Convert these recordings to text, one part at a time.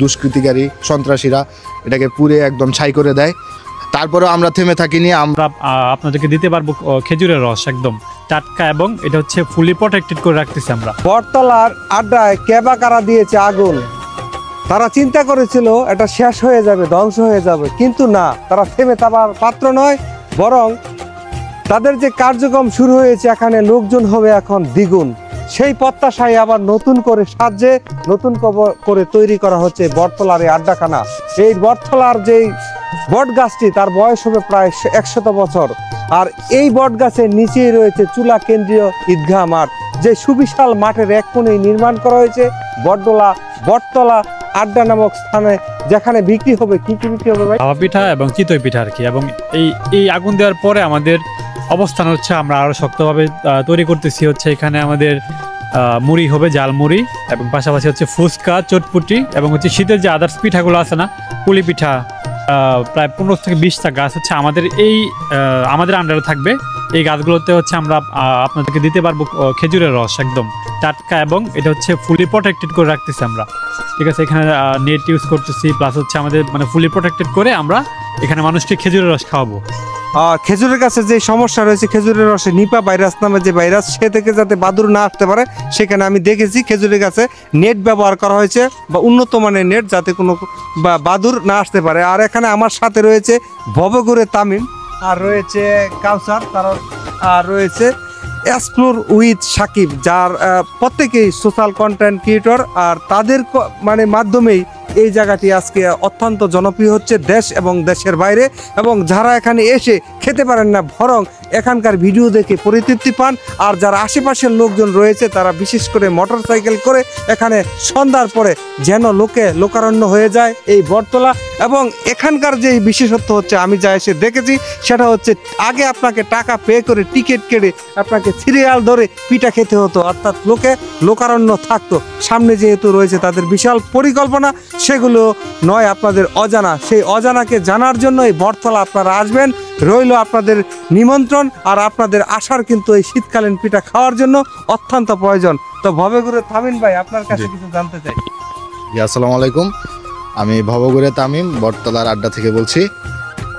দুষ্কৃতিকারী সন্ত্রাসীরা এটাকে পুড়ে একদম ছাই করে দেয়। তারপরেও আমরা থেমে থাকিনি, আমরা আপনাদেরকে দিতে পারবো খেজুরের রস, একদম টাটকা, এবং এটা হচ্ছে ফুলি প্রোটেক্টেড করে রাখতেছি আমরা। বটতলার আড্ডায় কেবা কারা দিয়েছে আগুন। তারা চিন্তা করেছিল এটা শেষ হয়ে যাবে, ধ্বংস হয়ে যাবে, কিন্তু না, তারা থেমে থাকার পাত্র নয়, বরং তাদের যে কার্যক্রম শুরু হয়েছে, এখানে লোকজন হবে এখন দ্বিগুণ। সেই প্রত্যাশায় আবার নতুন করে সাজে নতুন করে তৈরি করা হচ্ছে বটতলার এই আড্ডাখানা। এই বটতলার যেই বট গাছটি, তার বয়স হবে প্রায় 100 বছর। আর এই বট গাছের নিচেই রয়েছে চুলা কেন্দ্রীয় ঈদগাহ মাঠ, যে সুবিশাল মাঠের এক কোণে নির্মাণ করা হয়েছে বটতলা আড্ডা নামক স্থানে, যেখানে বিক্রি হবে কি বিক্রি হবে ভাই? ভাপা পিঠা এবং চিতই পিঠা আর কি। এবং এই আগুন দেওয়ার পরে আমাদের অবস্থান হচ্ছে আমরা আরো শক্তভাবে তৈরি করতেছি। হচ্ছে এখানে আমাদের মুড়ি হবে, জাল মুড়ি, এবং পাশাপাশি হচ্ছে ফুচকা, চটপুটি, এবং হচ্ছে শীতের যে আদার্স পিঠাগুলো আছে না, পুলি পিঠা, প্রায় 15 থেকে 20টা গাছ হচ্ছে আমাদের আন্ডারে থাকবে। এই গাছগুলোতে হচ্ছে আমরা আপনাদেরকে দিতে পারবো খেজুরের রস, একদম টাটকা, এবং এটা হচ্ছে ফুলি প্রোটেক্টেড করে রাখতেছি আমরা। ঠিক আছে, এখানে নেট ইউজ করতেছি, প্লাস হচ্ছে আমাদের মানে ফুলি প্রোটেক্টেড করে আমরা এখানে মানুষকে খেজুরের রস খাওয়াবো। খেজুরের গাছে যে সমস্যা রয়েছে, খেজুরের রসে নিপা ভাইরাস নামে যে ভাইরাস, সে থেকে যাতে বাদুর না আসতে পারে, সেখানে আমি দেখেছি খেজুরের গাছে নেট ব্যবহার করা হয়েছে, বা উন্নত মানের নেট, যাতে কোনো বাদুর না আসতে পারে। আর এখানে আমার সাথে রয়েছে ভবঘুরে তামিম, আর রয়েছে কাউসার, আর রয়েছে এক্সপ্লোর উইথ সাকিব, যার প্রত্যেকেই সোশ্যাল কন্টেন্ট ক্রিয়েটর। আর তাদের মাধ্যমেই এই জায়গাটি আজকে অত্যন্ত জনপ্রিয় হচ্ছে দেশ এবং দেশের বাইরে। এবং যারা এখানে এসে খেতে পারেন না, বরং এখানকার ভিডিও দেখে পরিতৃপ্তি পান। আর যারা আশেপাশের লোকজন রয়েছে, তারা বিশেষ করে মোটরসাইকেল করে এখানে সন্ধ্যার পরে যেন লোকারণ্য হয়ে যায় এই বটতলা। এবং এখানকার যে বিশেষত্ব হচ্ছে, আমি যা এসে দেখেছি, সেটা হচ্ছে আগে আপনাকে টাকা পে করে টিকিট কেটে আপনাকে সিরিয়াল ধরে পিঠা খেতে হতো, অর্থাৎ লোকারণ্য থাকতো। সামনে যেহেতু রয়েছে তাদের বিশাল পরিকল্পনা, সেগুলো নয় আপনাদের অজানা। সেই অজানাকে জানার জন্য এই বটতলা আপনারা আসবেন, রইল আপনাদের নিমন্ত্রণ। আর আপনাদের আসার কিন্তু এই শীতকালীন পিঠা খাওয়ার জন্য অত্যন্ত প্রয়োজন। তো ভবঘুরে তামিম ভাই, আপনার কাছে কিছু জানতে চাই। আসসালামু আলাইকুম, আমি ভবঘুরে তামিম বটতলার আড্ডা থেকে বলছি।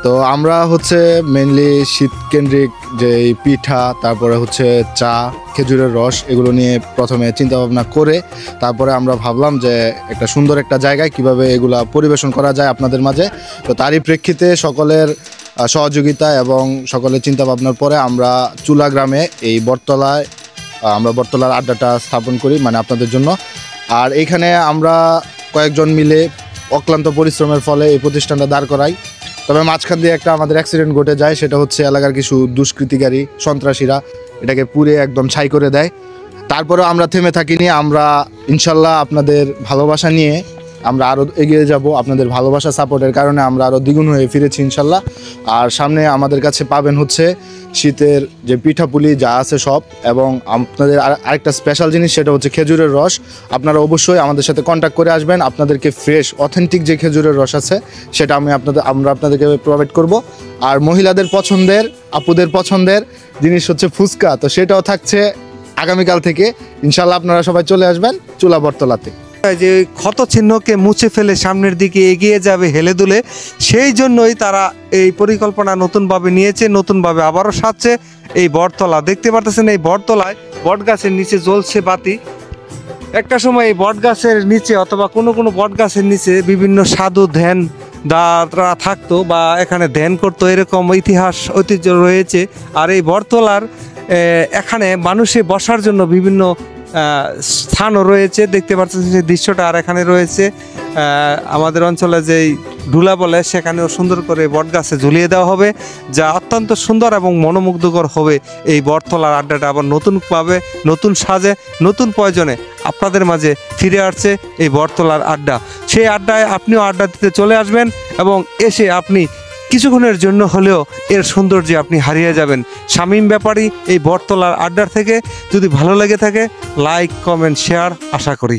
তো আমরা হচ্ছে মেনলি শীতকেন্দ্রিক যে পিঠা, তারপরে হচ্ছে চা, খেজুরের রস, এগুলো নিয়ে প্রথমে চিন্তা ভাবনা করে তারপরে আমরা ভাবলাম যে একটা সুন্দর একটা জায়গায় কিভাবে এগুলা পরিবেশন করা যায় আপনাদের মাঝে। তো তারই প্রেক্ষিতে সকলের সহযোগিতা এবং সকলের চিন্তা ভাবনার পরে আমরা চুলা গ্রামে এই বটতলার আড্ডাটা স্থাপন করি, মানে আপনাদের জন্য। আর এইখানে আমরা কয়েকজন মিলে অক্লান্ত পরিশ্রমের ফলে এই প্রতিষ্ঠানটা দাঁড় করাই। তবে মাঝখান দিয়ে একটা আমাদের অ্যাক্সিডেন্ট ঘটে যায়, সেটা হচ্ছে এলাকার কিছু দুষ্কৃতিকারী সন্ত্রাসীরা এটাকে পুড়ে একদম ছাই করে দেয়। তারপরেও আমরা থেমে থাকিনি, আমরা ইনশাল্লাহ আপনাদের ভালোবাসা নিয়ে আমরা আরও এগিয়ে যাব। আপনাদের ভালোবাসা সাপোর্টের কারণে আমরা আরও দ্বিগুণ হয়ে ফিরেছি ইনশাল্লাহ। আর সামনে আমাদের কাছে পাবেন হচ্ছে শীতের যে পিঠাপুলি যা আছে সব, এবং আপনাদের আরেকটা স্পেশাল জিনিস, সেটা হচ্ছে খেজুরের রস। আপনারা অবশ্যই আমাদের সাথে কন্ট্যাক্ট করে আসবেন, আপনাদেরকে ফ্রেশ অথেন্টিক যে খেজুরের রস আছে সেটা আমরা আপনাদেরকে প্রোভাইড করব। আর মহিলাদের পছন্দের, আপুদের পছন্দের জিনিস হচ্ছে ফুচকা, তো সেটাও থাকছে আগামীকাল থেকে ইনশাল্লাহ। আপনারা সবাই চলে আসবেন চুলা বটতলাতে। যে ক্ষত চিহ্নকে মুছে ফেলে সামনের দিকে এগিয়ে যাবে হেলে দুলে, সেই জন্যই তারা এই পরিকল্পনা নতুনভাবে নিয়েছে, নতুনভাবে আবারও সাজছে এই বটতলা। দেখতে পাচ্ছেন এই বটতলায় বট গাছের নিচে জ্বলছে বাতি। একটা সময় এই বট গাছের নিচে অথবা কোনো বট গাছের নিচে বিভিন্ন সাধু ধ্যানদাররা থাকতো, বা এখানে ধ্যান করতো, এরকম ইতিহাস ঐতিহ্য রয়েছে। আর এই বটতলার এখানে মানুষে বসার জন্য বিভিন্ন স্থানও রয়েছে, দেখতে পাচ্ছেন সেই দৃশ্যটা। আর এখানে রয়েছে আমাদের অঞ্চলে যেই ঢুলা বলে, সেখানেও সুন্দর করে বট গাছে ঝুলিয়ে দেওয়া হবে, যা অত্যন্ত সুন্দর এবং মনোমুগ্ধকর হবে। এই বটতলার আড্ডাটা আবার নতুনভাবে, নতুন সাজে, নতুন প্রয়োজনে আপনাদের মাঝে ফিরে আসছে এই বটতলার আড্ডা। সেই আড্ডায় আপনিও আড্ডা দিতে চলে আসবেন, এবং এসে আপনি কিছুক্ষণের জন্য হলেও এর সৌন্দর্যে আপনি হারিয়ে যাবেন। শামীম ব্যাপারী এই বটতলার আড্ডার থেকে। যদি ভালো লেগে থাকে, লাইক, কমেন্ট, শেয়ার আশা করি।